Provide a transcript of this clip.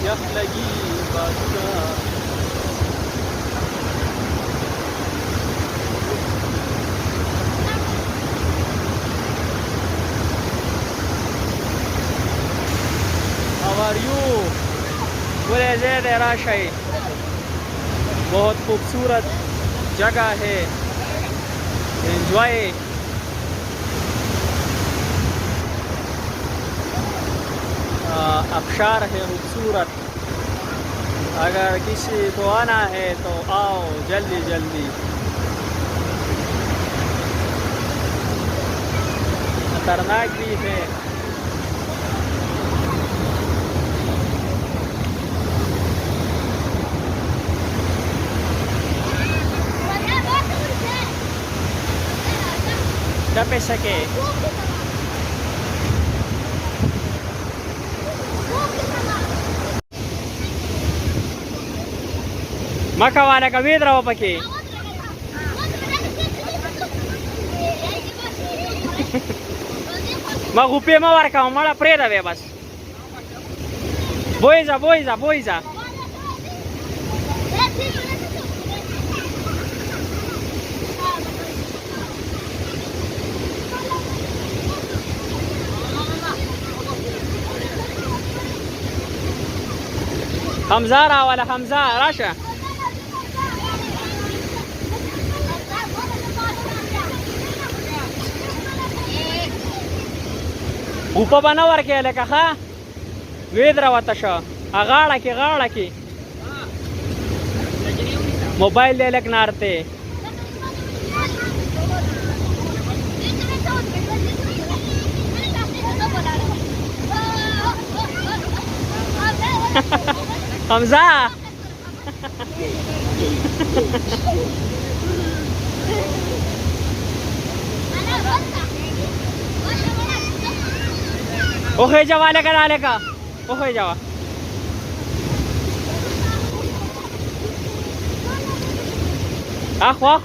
यख लगी बादशाह How are you? बोले ज़ेद राशई बहुत खूबसूरत जगह है एंजॉय आबशार है खूबसूरत अगर किसी को आना है तो आओ जल्दी जल्दी खतरनाक भी है क्या पैसा के maka wala ka vidra o paki magupi mawarka mala preda ve bas boiza Hamza wala Hamza Rasha Upa banawar keele ka ha Vidra watasha agaala ki Mobile lelek narte Hamza Okay jawa leka Okay jawa Akhwa